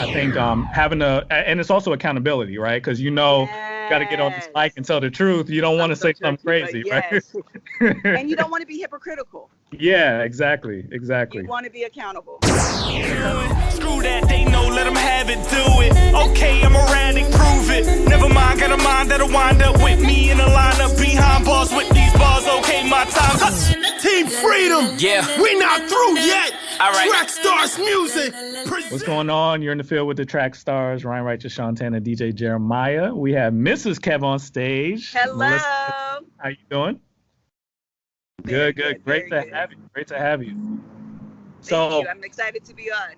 I think having and it's also accountability, right? Because you got to get on this mic and tell the truth. You don't want to say something crazy, right? And you don't want to be hypocritical. Yeah, exactly. You want to be accountable. Screw that, they know, let them have it, do it. Okay, I'm erratic, prove it. Never mind, got a mind that'll wind up with me in a lineup behind bars with these bars. Okay, my time's up. Team Freedom. Yeah. We not through yet. All right. Trackstarz Music. What's going on? You're in the field with the Trackstarz, Ryan Righteous, Seantana, DJ Jeremiah. We have MrsKevOnStage. Hello. Melissa, how you doing? Good. Great to have you. Great to have you. Thank you. I'm excited to be on.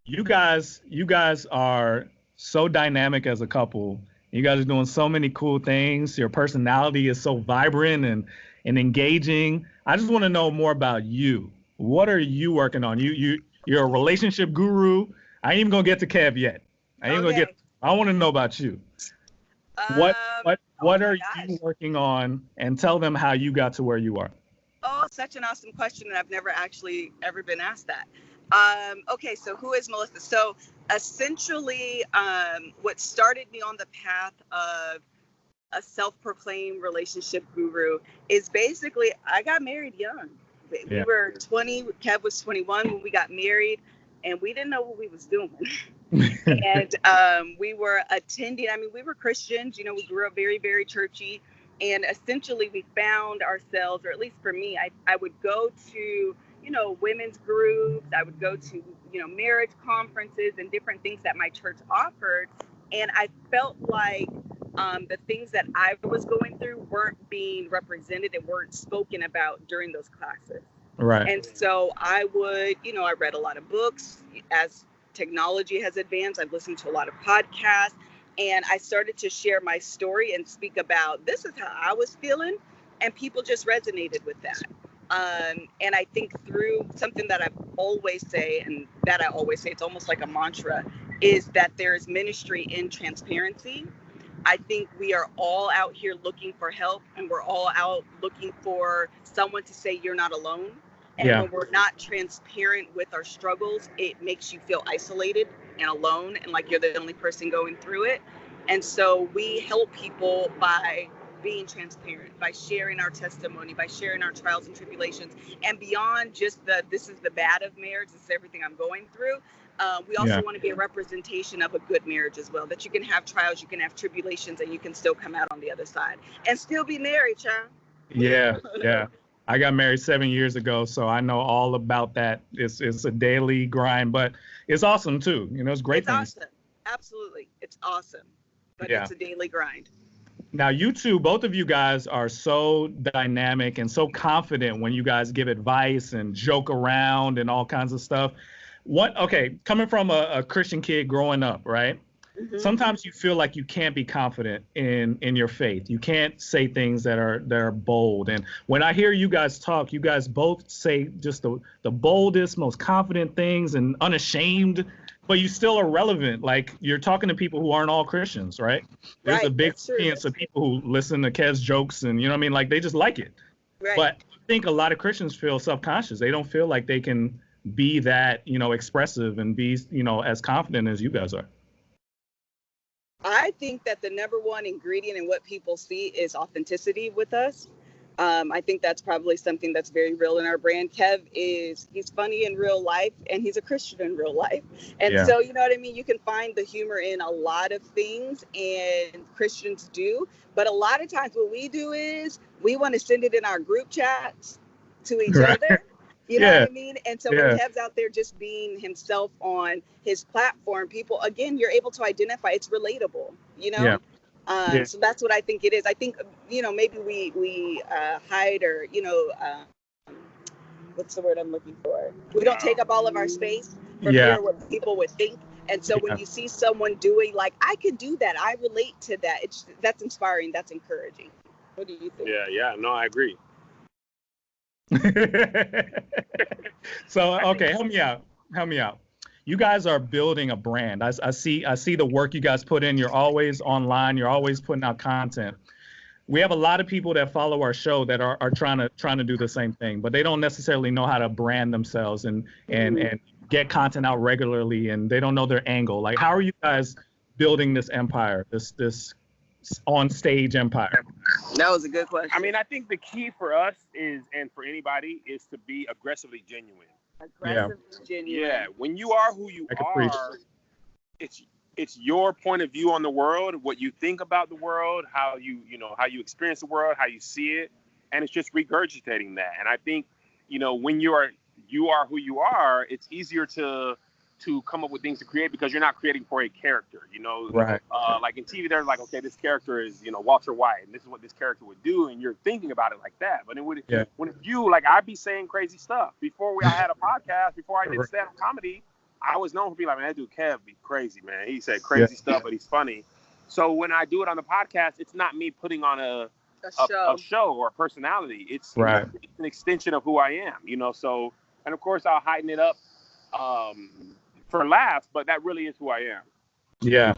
You guys are so dynamic as a couple. You guys are doing so many cool things. Your personality is so vibrant and engaging. I just want to know more about you. What are you working on? You're a relationship guru. I ain't even gonna get to Kev yet. I want to know about you. What are you working on? And tell them how you got to where you are. Oh, such an awesome question, and I've never actually ever been asked that. Okay, so who is Melissa? So essentially, what started me on the path of a self-proclaimed relationship guru is basically I got married young. We were 20, Kev was 21 when we got married, and we didn't know what we was doing. And we were attending, we were Christians, we grew up very, very churchy. And essentially we found ourselves, or at least for me, I would go to, women's groups. I would go to, marriage conferences and different things that my church offered. And I felt like the things that I was going through weren't being represented and weren't spoken about during those classes. Right. And so I would, I read a lot of books. As technology has advanced, I've listened to a lot of podcasts. And I started to share my story and speak about this is how I was feeling. And people just resonated with that. And I think through something that I always say, it's almost like a mantra, is that there is ministry in transparency. I think we are all out here looking for help, and we're all out looking for someone to say you're not alone. And when we're not transparent with our struggles, it makes you feel isolated and alone and like you're the only person going through it. And so we help people by being transparent, by sharing our testimony, by sharing our trials and tribulations, and beyond just this is the bad of marriage, this is everything I'm going through. We also want to be a representation of a good marriage as well, that you can have trials, you can have tribulations, and you can still come out on the other side and still be married, child. Yeah. I got married 7 years ago, so I know all about that. It's a daily grind, but it's awesome too. It's great. It's awesome. Absolutely. It's awesome. But it's a daily grind. Now, you two, both of you guys are so dynamic and so confident when you guys give advice and joke around and all kinds of stuff. Coming from a Christian kid growing up, right? Mm-hmm. Sometimes you feel like you can't be confident in your faith. You can't say things that are bold. And when I hear you guys talk, you guys both say just the boldest, most confident things and unashamed, but you still are relevant. Like, you're talking to people who aren't all Christians, right? There's a big audience of people who listen to Kev's jokes and, like, they just like it. Right. But I think a lot of Christians feel self-conscious. They don't feel like they can be that, expressive and be, as confident as you guys are. I think that the number one ingredient in what people see is authenticity with us. I think that's probably something that's very real in our brand. Kev he's funny in real life, and he's a Christian in real life. And so, you know what I mean? You can find the humor in a lot of things, and Christians do. But a lot of times what we do is we want to send it in our group chats to each other. You know what I mean? And so when Kev's out there just being himself on his platform, people, again, you're able to identify. It's relatable, So that's what I think it is. I think, maybe we hide or, what's the word I'm looking for? We don't take up all of our space for fear of what people would think. And so when you see someone doing, like, I could do that, I relate to that. That's inspiring. That's encouraging. What do you think? Yeah. No, I agree. So, okay, help me out. You guys are building a brand. I see the work you guys put in. You're always online. You're always putting out content. We have a lot of people that follow our show that are trying to do the same thing, but they don't necessarily know how to brand themselves and get content out regularly and they don't know their angle. Like, how are you guys building this empire, this on stage empire? That was a good question. I mean, I think the key for us is, and for anybody, is to be aggressively genuine. Genuine. Yeah, when you are who you are, preach. it's your point of view on the world, what you think about the world, how you experience the world, how you see it, and it's just regurgitating that. And I think, when you are who you are, it's easier to come up with things to create because you're not creating for a character, Right. Like in TV, they're like, okay, this character is, Walter White, and this is what this character would do, and you're thinking about it like that. But when it's you, like, I'd be saying crazy stuff. Before I had a podcast, before I did stand-up comedy, I was known for being like, man, that dude Kev be crazy, man. He said crazy stuff, but he's funny. So when I do it on the podcast, it's not me putting on a show or a personality. It's an extension of who I am, so, and of course I'll heighten it up for laughs, but that really is who I am. Yeah,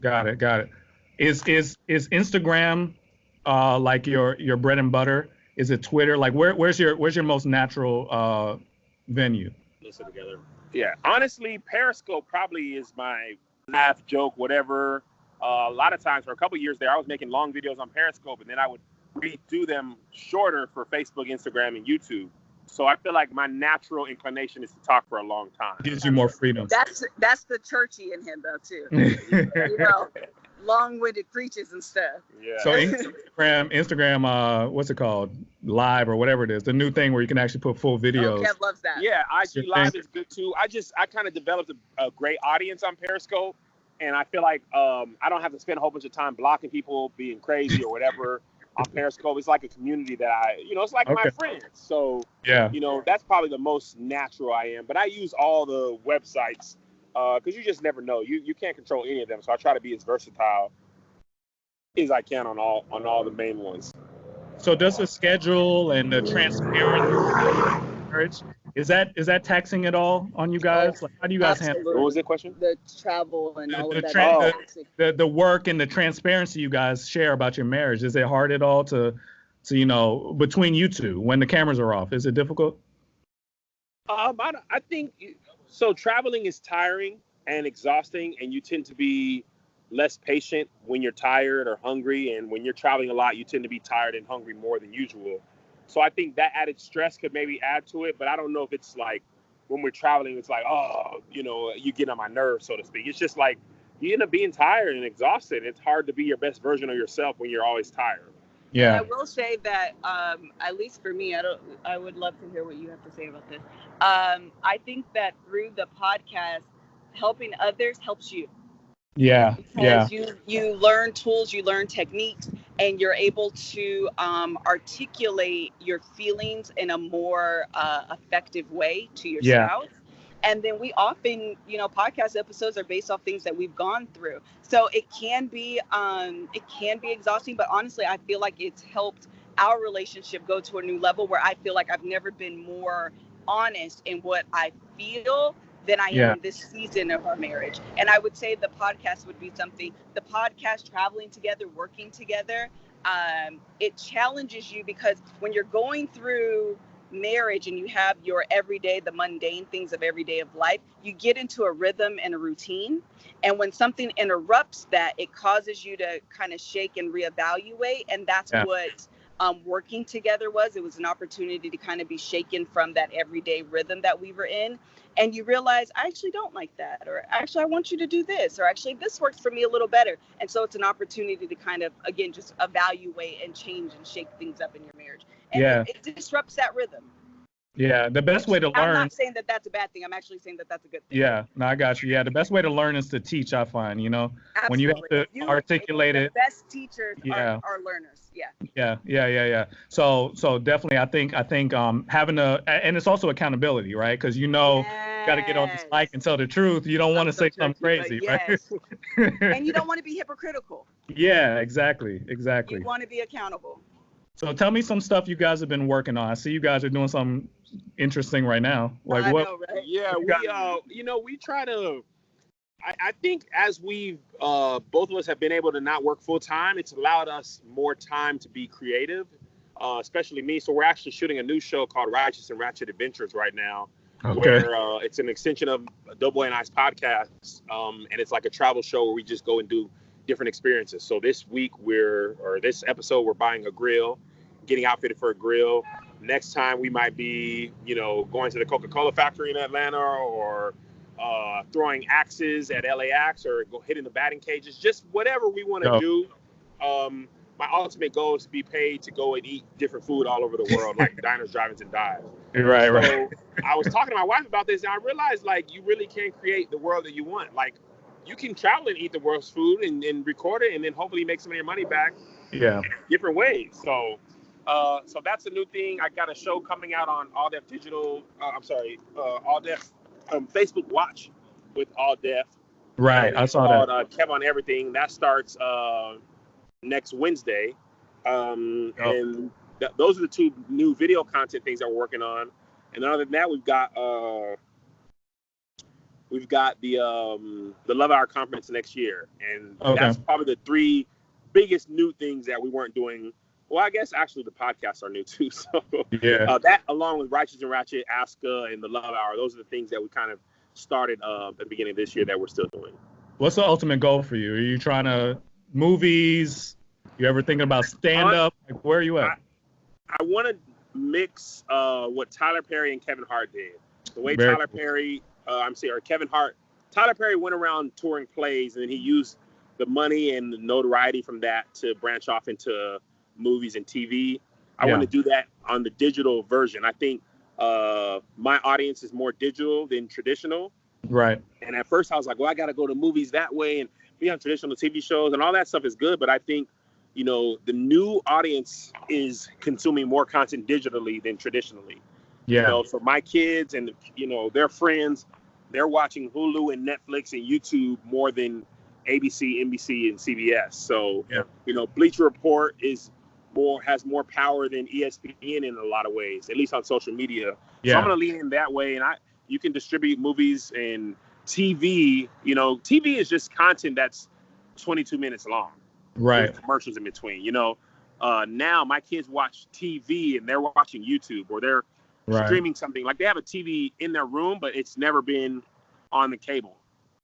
got it. Is Instagram like your bread and butter? Is it Twitter? Like, where's your most natural venue? Listen together. Yeah, honestly, Periscope probably is my laugh, joke, whatever. A lot of times, for a couple of years there, I was making long videos on Periscope, and then I would redo them shorter for Facebook, Instagram, and YouTube. So I feel like my natural inclination is to talk for a long time. Gives you more freedom. That's the churchy in him though too. Long-winded preaches and stuff. Yeah. So Instagram, what's it called? Live or whatever it is, the new thing where you can actually put full videos. Oh, Kev loves that. Yeah, IG Live is good too. I kind of developed a great audience on Periscope, and I feel like I don't have to spend a whole bunch of time blocking people, being crazy or whatever. On Periscope, it's like a community that it's like my friends. So, that's probably the most natural I am. But I use all the websites because you just never know. You can't control any of them. So I try to be as versatile as I can on all the main ones. So does the schedule and the transparency, is that taxing at all on you guys? Like, how do you guys handle it? What was the question? The travel and all of that. The work and the transparency you guys share about your marriage. Is it hard at all to between you two when the cameras are off? Is it difficult? I think so. Traveling is tiring and exhausting, and you tend to be less patient when you're tired or hungry. And when you're traveling a lot, you tend to be tired and hungry more than usual. So I think that added stress could maybe add to it, but I don't know if it's like when we're traveling, it's like, you get on my nerves, so to speak. It's just like you end up being tired and exhausted. It's hard to be your best version of yourself when you're always tired. Yeah. I will say that, at least for me, I would love to hear what you have to say about this. I think that through the podcast, helping others helps you. Yeah. Because you learn tools, you learn techniques, and you're able to articulate your feelings in a more effective way to your spouse. And then we often, podcast episodes are based off things that we've gone through. So it can be exhausting, but honestly, I feel like it's helped our relationship go to a new level where I feel like I've never been more honest in what I feel than I am this season of our marriage. And I would say the podcast would be something, the podcast, traveling together, working together, it challenges you because when you're going through marriage and you have your everyday, the mundane things of every day of life, you get into a rhythm and a routine. And when something interrupts that, it causes you to kind of shake and reevaluate. And that's what working together was. It was an opportunity to kind of be shaken from that everyday rhythm that we were in. And you realize, I actually don't like that, or actually I want you to do this, or actually this works for me a little better. And so it's an opportunity to kind of, again, just evaluate and change and shake things up in your marriage. And it disrupts that rhythm. Yeah, the best way to learn. I'm not saying that that's a bad thing. I'm actually saying that that's a good thing. Yeah, no, I got you. Yeah, the best way to learn is to teach, I find, Absolutely. When you have to articulate it. The best teachers are learners. Yeah. So definitely, I think having and it's also accountability, right? Because you got to get on this mic and tell the truth. You don't want to say something crazy, right? And you don't want to be hypocritical. Yeah, exactly. You want to be accountable. So tell me some stuff you guys have been working on. I see you guys are doing something interesting right now. Like what? Know, right? Yeah, we try to. I think as we've both of us have been able to not work full time, it's allowed us more time to be creative, especially me. So we're actually shooting a new show called Righteous and Ratchet Adventures right now. where it's an extension of Doughboy and I's podcast, and it's like a travel show where we just go and do different experiences. So this episode, we're buying a grill, getting outfitted for a grill. Next time we might be, going to the Coca-Cola factory in Atlanta, or throwing axes at LAX, or hitting the batting cages, just whatever we want to do. My ultimate goal is to be paid to go and eat different food all over the world, like diners, drive-ins, and dives. Right. So I was talking to my wife about this, and I realized, like, you really can create the world that you want. Like, you can travel and eat the world's food and record it, and then hopefully make some of your money back. Yeah. Different ways. So that's a new thing. I got a show coming out on All Def Digital. All Def Facebook Watch with All Def. Right. I saw that. Kev on Everything. That starts next Wednesday. And those are the two new video content things that we're working on. And other than that, we've got the Love Hour conference next year, and that's probably the three biggest new things that we weren't doing. Well, I guess actually the podcasts are new too. So that, along with Righteous and Ratchet, Aska, and the Love Hour, those are the things that we kind of started at the beginning of this year that we're still doing. What's the ultimate goal for you? Are you trying to movies? You ever thinking about stand-up? Like, where are you at? I want to mix what Tyler Perry and Kevin Hart did. The way Tyler Perry went around touring plays, and then he used the money and the notoriety from that to branch off into movies and TV. I want to do that on the digital version. I think my audience is more digital than traditional. Right. And at first I was like, well, I got to go to movies that way and be on traditional TV shows, and all that stuff is good. But I think, the new audience is consuming more content digitally than traditionally. Yeah. For my kids and, their friends, they're watching Hulu and Netflix and YouTube more than ABC, NBC, and CBS. So, Bleacher Report has more power than ESPN in a lot of ways, at least on social media. Yeah. So I'm going to lean in that way. And you can distribute movies and TV. TV is just content that's 22 minutes long. Right. With commercials in between. Now my kids watch TV and they're watching YouTube, or they're streaming something. Like, they have a TV in their room, but it's never been on the cable.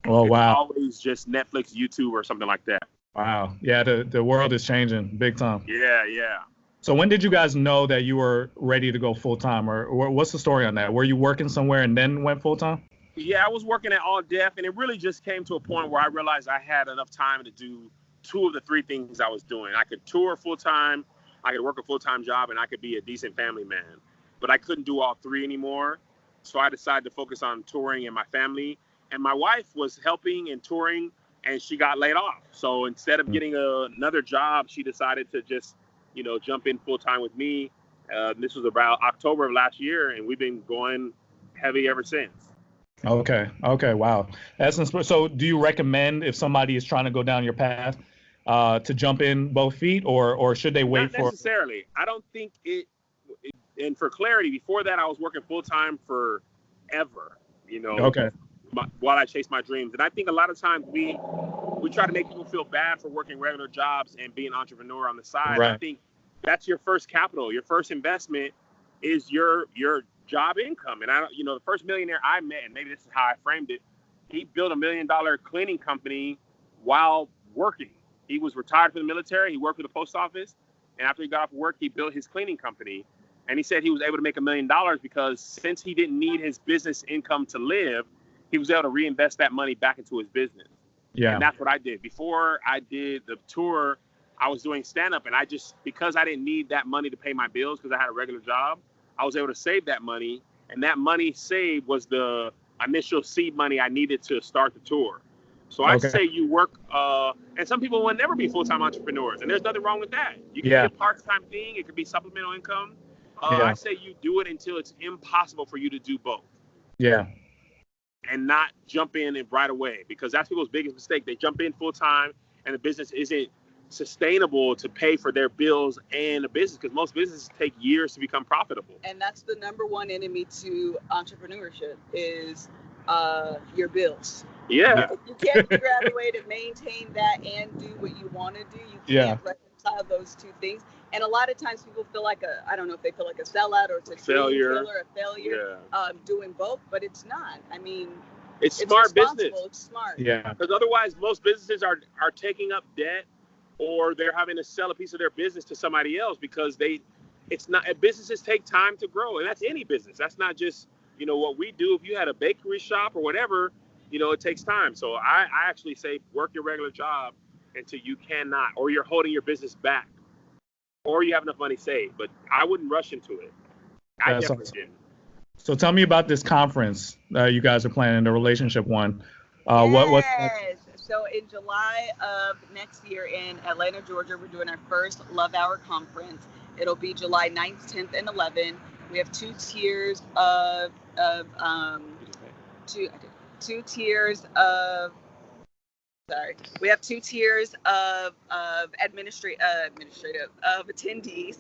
Oh, wow. It's always just Netflix, YouTube, or something like that. Wow. Yeah, the world is changing big time. Yeah. So when did you guys know that you were ready to go full-time, or what's the story on that? Were you working somewhere and then went full-time? Yeah, I was working at All Def, and it really just came to a point where I realized I had enough time to do two of the three things I was doing. I could tour full-time, I could work a full-time job, and I could be a decent family man. But I couldn't do all three anymore. So I decided to focus on touring and my family. And my wife was helping and touring, and she got laid off. So instead of getting another job, she decided to just, jump in full-time with me. This was about October of last year, and we've been going heavy ever since. Okay. Wow. So do you recommend, if somebody is trying to go down your path, to jump in both feet, or should they wait for? Not necessarily. I don't think it. And for clarity, before that, I was working full-time forever, while I chase my dreams. And I think a lot of times we try to make people feel bad for working regular jobs and being an entrepreneur on the side. Right. I think that's your first capital. Your first investment is your job income. And the first millionaire I met, and maybe this is how I framed it, he built $1 million cleaning company while working. He was retired from the military. He worked for the post office. And after he got off work, he built his cleaning company. And he said he was able to make $1 million because since he didn't need his business income to live, he was able to reinvest that money back into his business. Yeah. And that's what I did. Before I did the tour, I was doing stand-up, and because I didn't need that money to pay my bills because I had a regular job, I was able to save that money. And that money saved was the initial seed money I needed to start the tour. So I say you work, and some people will never be full-time entrepreneurs, and there's nothing wrong with that. You can be a part-time thing. It could be supplemental income. I say you do it until it's impossible for you to do both. Yeah. And not jump in and right away, because that's people's biggest mistake. They jump in full-time, and the business isn't sustainable to pay for their bills and the business, because most businesses take years to become profitable. And that's the number one enemy to entrepreneurship is your bills. Yeah. If you can't figure out a way to maintain that and do what you want to do, you can't let them reconcile those two things. And a lot of times people feel like I don't know if they feel like a sellout or it's a failure, a failure, doing both, but it's not. I mean, it's smart business. It's smart. Yeah. Because otherwise, most businesses are taking up debt, or they're having to sell a piece of their business to somebody else because businesses take time to grow, and that's any business. That's not just, what we do. If you had a bakery shop or whatever, it takes time. So I actually say work your regular job until you cannot, or you're holding your business back, or you have enough money saved. But I wouldn't rush into it. I definitely didn't. So tell me about this conference you guys are planning, the relationship one. Yes. So in July of next year in Atlanta, Georgia, we're doing our first Love Hour conference. It'll be July 9th, 10th, and 11th. We have two tiers of we have two tiers of administrative attendees.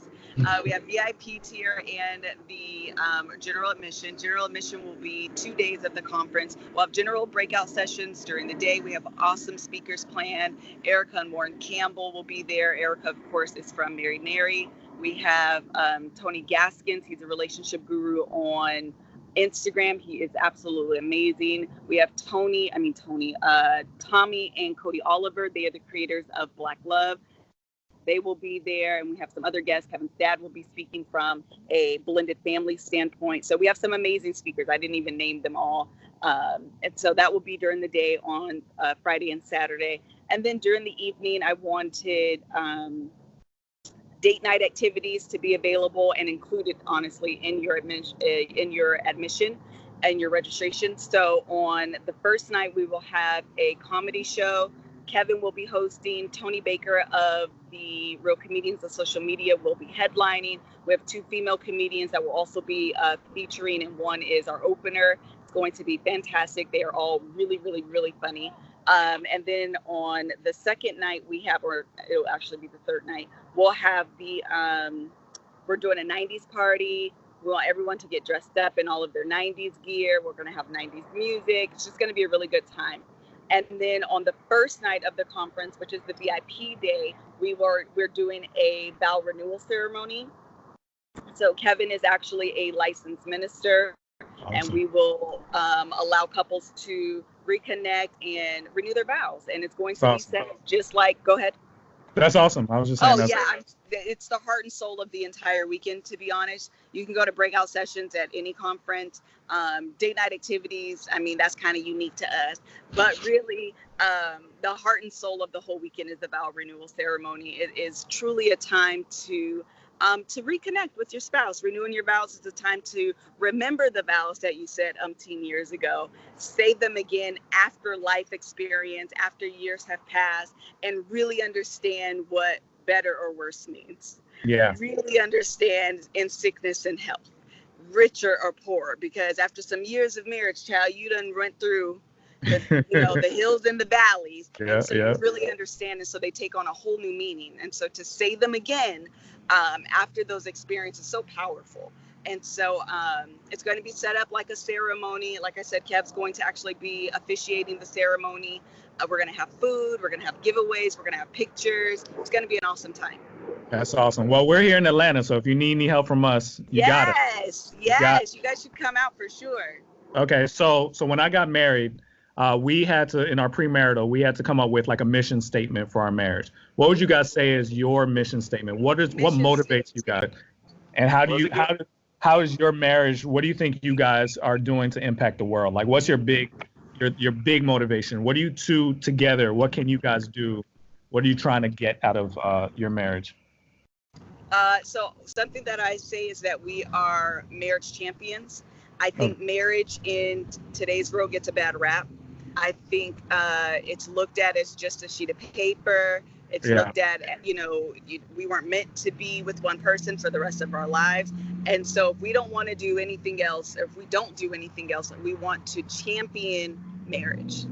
We have VIP tier and the general admission. General admission will be 2 days of the conference. We'll have general breakout sessions during the day. We have awesome speakers planned. Erica and Warren Campbell will be there. Erica, of course, is from Mary Mary. We have Tony Gaskins. He's a relationship guru on Instagram. He is absolutely amazing. We have Tommy and Cody Oliver. They are the creators of Black Love. They will be there, and we have some other guests. Kevin's dad will be speaking from a blended family standpoint. So we have some amazing speakers. I didn't even name them all. And so that will be during the day on Friday and Saturday. And then during the evening, I wanted date night activities to be available and included, honestly, in your admission and your registration. So on the first night, we will have a comedy show. Kevin will be hosting. Tony Baker of the Real Comedians of Social Media will be headlining. We have two female comedians that will also be featuring, and one is our opener. It's going to be fantastic. They are all really, really, really funny. And then on the second night we have, or it'll actually be the third night, we'll have we're doing a 90s party. We want everyone to get dressed up in all of their 90s gear. We're going to have 90s music. It's just going to be a really good time. And then on the first night of the conference, which is the VIP day, we're doing a vow renewal ceremony. So Kevin is actually a licensed minister. Awesome. And we will allow couples to reconnect and renew their vows. And it's going to be set just like, go ahead. That's awesome. I was just saying. It's the heart and soul of the entire weekend, to be honest. You can go to breakout sessions at any conference. Date night activities, I mean, that's kind of unique to us. But really, the heart and soul of the whole weekend is the vow renewal ceremony. It is truly a time to reconnect with your spouse. Renewing your vows is a time to remember the vows that you said umpteen years ago. Say them again after life experience, after years have passed, and really understand what better or worse means. Yeah. Really understand in sickness and health, richer or poorer, because after some years of marriage, child, you done went through the hills and the valleys. Yeah, and so you really understand, and so they take on a whole new meaning. And so to say them again after those experiences is so powerful. And so it's going to be set up like a ceremony. Like I said, Kev's going to actually be officiating the ceremony. We're going to have food. We're going to have giveaways. We're going to have pictures. It's going to be an awesome time. That's awesome. Well, we're here in Atlanta, so if you need any help from us, you got it. Yes. You guys should come out for sure. Okay. So when I got married, we had to, in our premarital, we had to come up with like a mission statement for our marriage. What would you guys say is your mission statement? What motivates you guys? And how is your marriage? What do you think you guys are doing to impact the world? Like, what's your big motivation? What are you two together? What can you guys do? What are you trying to get out of your marriage? So something that I say is that we are marriage champions. I think marriage in today's world gets a bad rap. I think it's looked at as just a sheet of paper. It's looked at, we weren't meant to be with one person for the rest of our lives. And so if we don't want to do anything else, or if we don't do anything else, we want to champion marriage.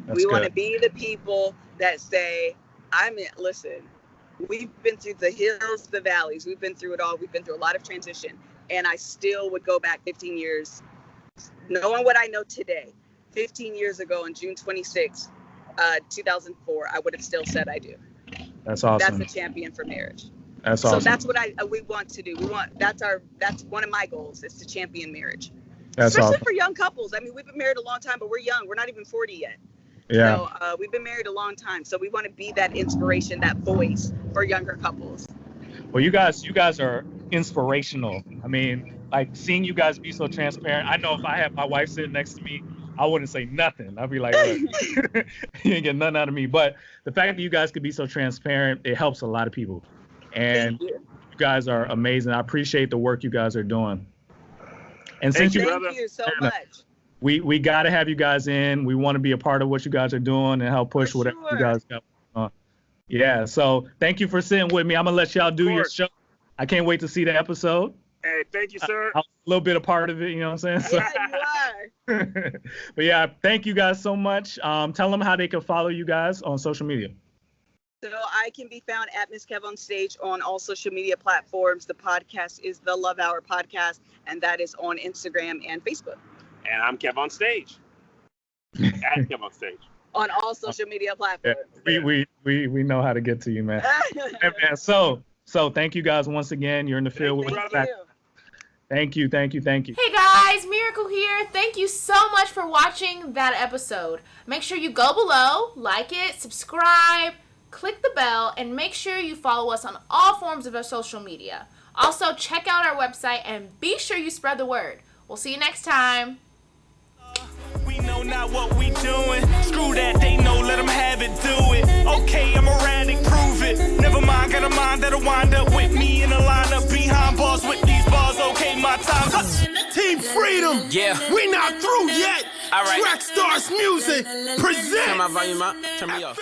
We want to be the people that say, listen, we've been through the hills, the valleys. We've been through it all. We've been through a lot of transition. And I still would go back 15 years, knowing what I know today. 15 years ago on June 26, 2004, I would have still said I do. That's awesome. That's a champion for marriage. That's awesome. So that's what we want to do. That's one of my goals, is to champion marriage. That's Especially awesome. for young couples. I mean, we've been married a long time, but we're young. We're not even 40 yet. Yeah. So we've been married a long time. So we want to be that inspiration, that voice for younger couples. Well, you guys are inspirational. I mean, like, seeing you guys be so transparent. I know if I had my wife sitting next to me, I wouldn't say nothing. I'd be like, look, you ain't get nothing out of me. But the fact that you guys could be so transparent, it helps a lot of people. And you guys are amazing. I appreciate the work you guys are doing. And since Thank you so much. We got to have you guys in. We want to be a part of what you guys are doing and help push whatever you guys got on. Yeah, so thank you for sitting with me. I'm going to let y'all do your show. I can't wait to see the episode. Hey, thank you, sir. I was a little bit a part of it, you know what I'm saying? So. Yeah, you are. But yeah, thank you guys so much. Tell them how they can follow you guys on social media. So I can be found at MrsKevOnStage on all social media platforms. The podcast is the Love Hour Podcast, and that is on Instagram and Facebook. And I'm KevOnStage. At KevOnStage. On all social media platforms. Yeah, we know how to get to you, man. Hey, man, so thank you guys once again. You're in the field with us. Thank you. Hey guys, Miracle here. Thank you so much for watching that episode. Make sure you go below, like it, subscribe, click the bell, and make sure you follow us on all forms of our social media. Also, check out our website and be sure you spread the word. We'll see you next time. We know not what we doing. Screw that, they know, let them have it, do it. Okay, I'm erratic, prove it. Never mind, got a mind that'll wind up with me in a lineup behind bars with these bars. Okay, my time's up. Team Freedom. Yeah. We not through yet. All right. Trackstarz Music presents. Turn my volume up, turn me off.